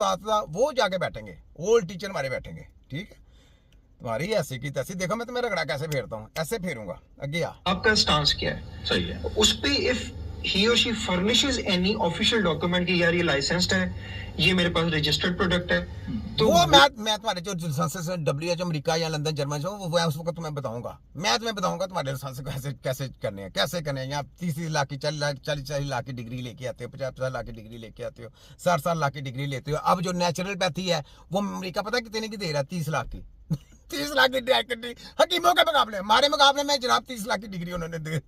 उस्ताद वो जाके बैठेंगे, ओल्ड टीचर हमारे बैठेंगे, ठीक है। तुम्हारी ऐसी की तैसी, देखो मैं तुम्हें रगड़ा कैसे फेरता हूँ, ऐसे फेरूंगा। आगे आ, आपका स्टांस क्या है? सही है। उस पे इफ ही और she furnishes any official document कि यार ये लाइसेंस्ड है, ये मेरे पास रजिस्टर्ड प्रोडक्ट है, तो वो मैं तुम्हारे जो लाइसेंस WHO अमेरिका या लंदन जर्मन से वो उस वक्त तुम्हें बताऊंगा, मैं तुम्हें बताऊंगा तुम्हारे लाइसेंस कैसे कैसे करने हैं, कैसे करने हैं। यहाँ 30 लाख की 40 लाख की डिग्री लेके आते हो, 50 लाख की डिग्री लेके आते हो, 60 लाख की डिग्री लेते हो। अब जो नेचुरोपैथी है वो अमेरिका पता कितने की दे रहा है? 30 लाख की 30 लाख की डिग्री हकीमों के मुकाबले, हमारे मुकाबले में जनाब 30 लाख की डिग्री उन्होंने दे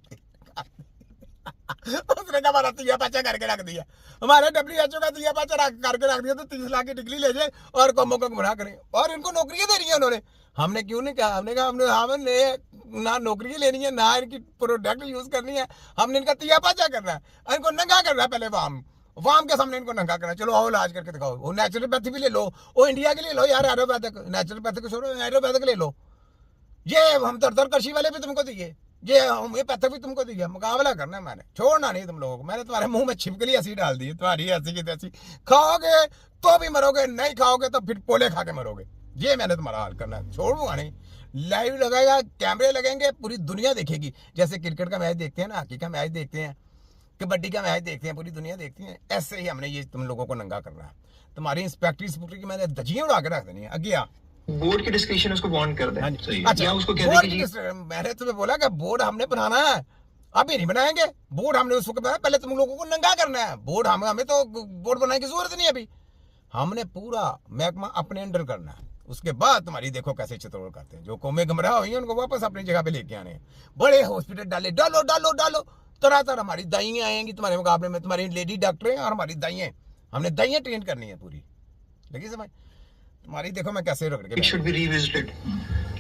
उसने का हमारा तिया पाचा करके रख दिया, हमारे WHO का तिया पाचा करके रख दिया, तो 30 लाख की डिग्री ले जाए और कौमों का गुमराह करें, और इनको नौकरियां दे रही है उन्होंने। हमने क्यों नहीं कहा? हमने कहा हमने ना नौकरियां लेनी है ना इनकी प्रोडक्ट यूज करनी है, हमने इनका तिया पाचा करना है, इनको नंगा करना है। पहले वाम के सामने इनको नंगा करना। चलो आओ इलाज करके दिखाओ, वो नेचुरोपैथी भी ले लो, वो इंडिया के ले लो यार, आयुर्वेदिक नेचुरोपैथिक को छोड़ो, आयुर्वेदिक ले लो। ये हम दर्द कृषि वाले भी तुमको दिए, ये होम्योपैथिक भी तुमको दिया, मुकाबला करना है मैंने, छोड़ना नहीं तुम लोगों को। मैंने तुम्हारे मुंह में छिपकली ऐसी डाल दी है, तुम्हारी ऐसी की तैसी, खाओगे तो भी मरोगे, नहीं खाओगे तो फिर पोले खा के मरोगे। ये मैंने तुम्हारा हाल करना है, छोड़ूंगा नहीं। लाइव लगाएगा, कैमरे लगेंगे, पूरी दुनिया देखेगी। जैसे क्रिकेट का मैच देखते हैं ना, हॉकी का मैच देखते हैं, कबड्डी का मैच देखते हैं, पूरी दुनिया देखती है, ऐसे ही हमने ये तुम लोगों को नंगा करना है। तुम्हारी इंस्पेक्टरी स्पूक्टरी की मैंने धजियां उड़ा के रख देनी है। आगे आ, बोर्ड की डिस्क्रिप्शन उसको वार्न कर दें। अच्छा, या उसको कह दें कि मैंने तुम्हें बोला कि बोर्ड हमने बनाना है, अभी नहीं बनाएंगे बोर्ड, हमने उसको बनाया, पहले तुम लोगों को नंगा करना है। बोर्ड हमें तो बोर्ड बनाने की जरूरत नहीं, अभी हमने पूरा महकमा अपने अंडर करना है। उसके बाद तुम्हारी देखो कैसे चित्रोड़ करते हैं। जो कौमें गुमराह हुई हैं उनको वापस अपनी जगह पे लेके आने हैं। बड़े हॉस्पिटल डाले, डालो डालो डालो, तरह तरह हमारी दाइयाँ आएंगी तुम्हारे मुकाबले में, तुम्हारी लेडी डॉक्टर हैं और हमारी दाइयाँ, हमने दाइयाँ ट्रेन करनी है पूरी। लगी समझ तुम्हारी? देखो मैं कैसे रगड़ के, इट शुड बी रिविजिटेड।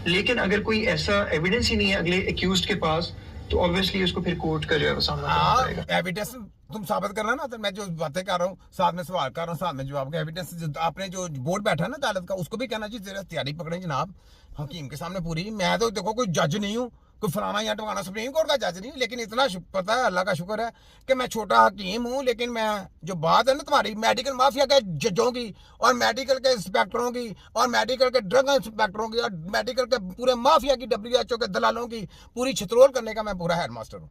लेकिन अगर कोई ऐसा एविडेंस ही नहीं है अगले एक्यूज्ड के पास, तो ऑब्वियसली उसको फिर कोर्ट का जो है सामना करना पड़ेगा। एविडेंस तुम साबित करना ना, तो मैं जो बातें कर रहा हूँ साथ में सवाल कर रहा हूँ, साथ में जवाब का एविडेंस। आपने जो बोर्ड बैठा है ना अदालत का, उसको भी कहना चाहिए तैयारी पकड़े जनाब, हकीम के सामने पूरी। मैं तो देखो कोई जज नहीं हूँ, कोई फलाना या टमाना सुप्रीम कोर्ट का जज नहीं, लेकिन इतना पता है, अल्लाह का शुक्र है कि मैं छोटा हकीम हूँ। लेकिन मैं जो बात है ना तुम्हारी मेडिकल माफिया के जजों की और मेडिकल के इंस्पेक्टरों की और मेडिकल के ड्रग इंस्पेक्टरों की और मेडिकल के पूरे माफिया की, WHO के दलालों की पूरी छितरोल करने का मैं पूरा हेड मास्टर हूँ।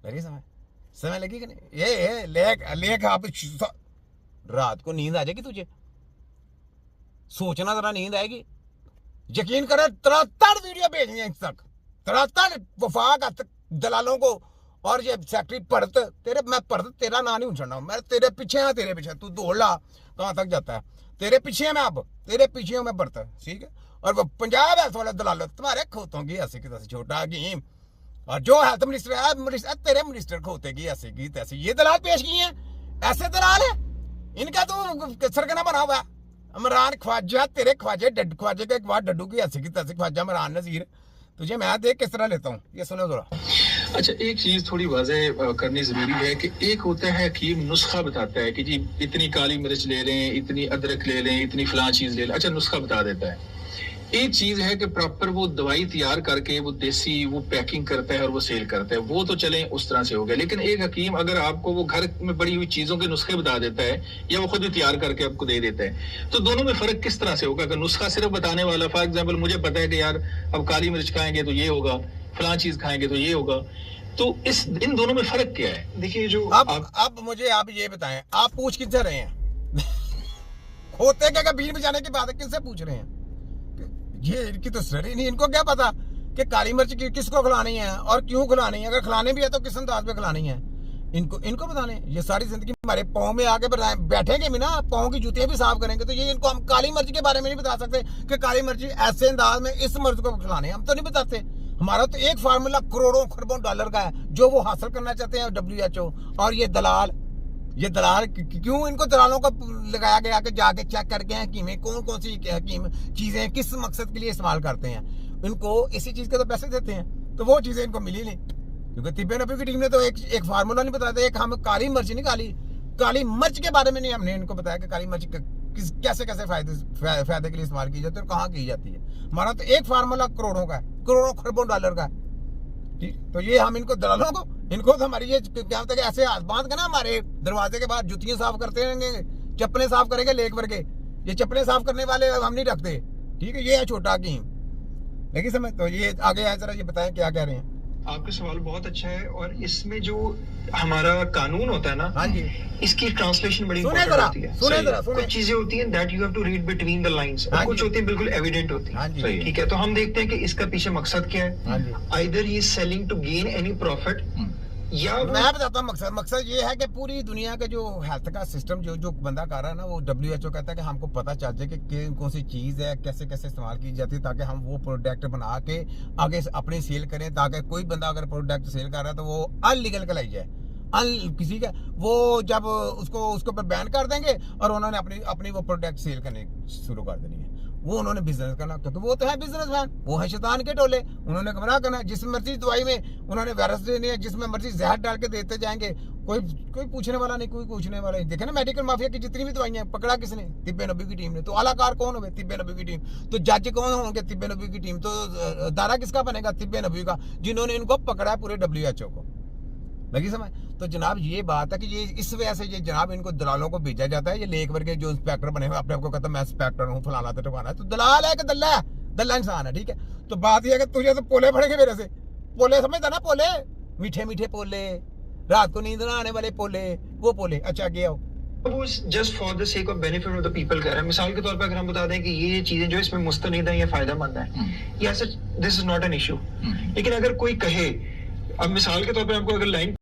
लगी समय लगी कि नहीं? ये लेख आप रात को नींद आ जाएगी तुझे, सोचना जरा नींद आएगी। यकीन करे 73 वीडियो भेजी है तक, 73 वफाक दलालों को। और ये सेक्रेटरी पढ़त तेरे, मैं पढ़त तेरा ना नहीं उछड़ना, मैं तेरे पीछे हाँ, तेरे पीछे तू दौड़ ला कहाँ तक जाता है, तेरे पीछे मैं, अब तेरे पीछे मैं पढ़ता, ठीक है। और वो पंजाब हेल्थ वाले दलालों तुम्हारे खोतों की ऐसे की तैसे, छोटा हकीम और जो हेल्थ मिनिस्टर है तेरे मिनिस्टर खोते की ऐसे की तैसे, ये दलाल पेश किए हैं, ऐसे दलाल है। इनका तो सरगना बना हुआ है इमरान ख्वाजा, तेरे ख्वाजे ख्वाजे के बाद डड्डू की ऐसे की तैसे ख्वाजा इमरान नजीर। तुझे मैं देख किस तरह लेता हूँ, ये सुनो जरा। अच्छा, एक चीज थोड़ी वाज़ेह करनी जरूरी है कि एक होता है हकीम नुस्खा बताता है कि जी इतनी काली मिर्च ले लें, इतनी अदरक ले लें, इतनी फलां चीज ले लें, अच्छा नुस्खा बता देता है। एक चीज है कि प्रॉपर वो दवाई तैयार करके वो देसी वो पैकिंग करता है और वो सेल करता है, वो तो चले उस तरह से हो गया। लेकिन एक हकीम अगर आपको वो घर में बड़ी हुई चीजों के नुस्खे बता देता है या वो खुद ही तैयार करके आपको दे देता है, तो दोनों में फर्क किस तरह से होगा? अगर नुस्खा सिर्फ बताने वाला, फॉर एग्जाम्पल मुझे पता है कि यार अब काली मिर्च खाएंगे तो ये होगा, फलां चीज खाएंगे तो ये होगा, तो इन दोनों में फर्क क्या है? देखिए जो अब मुझे आप ये बताएं, आप पूछ किनसे रहे हैं? खोते के बीन बजाने की बात है, किनसे पूछ रहे हैं? ये इनकी तो सर ही नहीं, इनको क्या पता कि काली मिर्च किसको खिलानी है और क्यों खिलानी है, अगर खिलाने भी है तो किस अंदाज में खिलानी है, इनको बताने। ये सारी जिंदगी हमारे पाँव में आके बैठेंगे भी ना, पाँव की जूतियां भी साफ करेंगे, तो ये इनको हम काली मिर्च के बारे में नहीं बता सकते कि काली मिर्च ऐसे अंदाज में इस मर्ज को खिलाने, हम तो नहीं बताते। हमारा तो एक फार्मूला करोड़ों खरबों डॉलर का है जो वो हासिल करना चाहते हैं WHO और ये दलाल क्यों इनको दलालों को लगाया गया कि जाके चेक करके हकीमें कौन सी हकीम चीजें किस मकसद के लिए इस्तेमाल करते हैं, इनको इसी चीज के तो पैसे देते हैं, तो वो चीजें इनको मिली नहीं। क्योंकि तिब्बे नबी की टीम ने तो एक फार्मूला नहीं बताया, एक हम काली मिर्च नहीं, काली मिर्च के बारे में नहीं हमने इनको बताया कि काली मिर्च कैसे फायदे के लिए इस्तेमाल की जाती है और कहाँ की जाती है। हमारा तो एक फार्मूला करोड़ों का है, करोड़ों खरबों डॉलर का है, ठीक। तो ये हम इनको दलालों को, इनको तो हमारी ये क्या होता है कि ऐसे हाथ बांध के ना हमारे दरवाजे के बाहर जुतियां साफ करते रहेंगे चप्पलें साफ करेंगे लेक वर्गे, ये चप्पलें साफ करने वाले हम नहीं रखते, ठीक है। ये है छोटा हकीम, लेकिन समझ तो ये आगे आए, जरा ये बताएं क्या कह रहे हैं। आपका सवाल बहुत अच्छा है, और इसमें जो हमारा कानून होता है ना, हाँ जी, इसकी ट्रांसलेशन बड़ी सुने इंपॉर्टेंट जरा, होती है। सुने सही। जरा, सुने। कुछ चीजें होती हैं that you have to read between the lines, हाँ कुछ जी। होती हैं बिल्कुल एविडेंट होती हाँ हैं, जी, सही। ठीक है। तो हम देखते हैं कि इसका पीछे मकसद क्या हाँ है। जी। Either he is selling to gain any profit, या मैं बताता हूँ मकसद ये है कि पूरी दुनिया का जो हेल्थ का सिस्टम जो बंदा कर रहा है ना, वो WHO कहता है कि हमको पता चल जाए कि कौन सी चीज़ है, कैसे कैसे इस्तेमाल की जाती है, ताकि हम वो प्रोडक्ट बना के आगे अपनी सेल करें, ताकि कोई बंदा अगर प्रोडक्ट सेल कर रहा है तो वो अनलीगल कहलाई जाए। किसी का वो जब उसको पर बैन कर देंगे और उन्होंने अपनी वो प्रोडक्ट सेल करने शुरू कर देनी है। वो उन्होंने बिजनेस करना, क्योंकि वो तो है बिजनेसमैन, वो है शैतान के टोले, उन्होंने गुमराह करना है। जिस मर्जी दवाई में उन्होंने वायरस देने है, जिसमें मर्जी जहर डाल के देते जाएंगे, कोई पूछने वाला नहीं, कोई पूछने वाला नहीं। देखे ना मेडिकल माफिया की जितनी भी दवाइयां, पकड़ा किसने? तिब्बे नबी की टीम ने। तो अलाकार कौन होंगे? तिब्बे नबी की टीम। तो जज कौन होंगे? तिब्बे नबी की टीम। तो दारा किसका बनेगा? तिब्बे नबी का, जिन्होंने इनको पकड़ा है पूरे WHO को। लगी समझ? तो जनाब ये बात है कि ये इस वजह से ये जनाब इनको दलालों को भेजा जाता है। ये लेक वर्गे जो इंस्पेक्टर बने हुए अपने आपको कहता है मैं इंस्पेक्टर हूँ, फलाना तो ठिकाना है, तो दलाल है कि दल्ला है? दल्ला इंसान है, ठीक है। तो बात ये है कि तुझे तो पोले पड़ेंगे मेरे से, पोले समझता ना, पोले मीठे मीठे पोले, रात को नींद ना आने वाले पोले, वो पोले। अच्छा आगे आओ। वो just for the sake of benefit of the people कह रहा है। मिसाल के तौर पर अगर हम बता दें कि ये चीजें जो इसमें मुस्तनिद है, ये फायदेमंद है, या सच this is not an issue. लेकिन अगर कोई कहे, अब मिसाल के तौर पर आपको अगर लाइन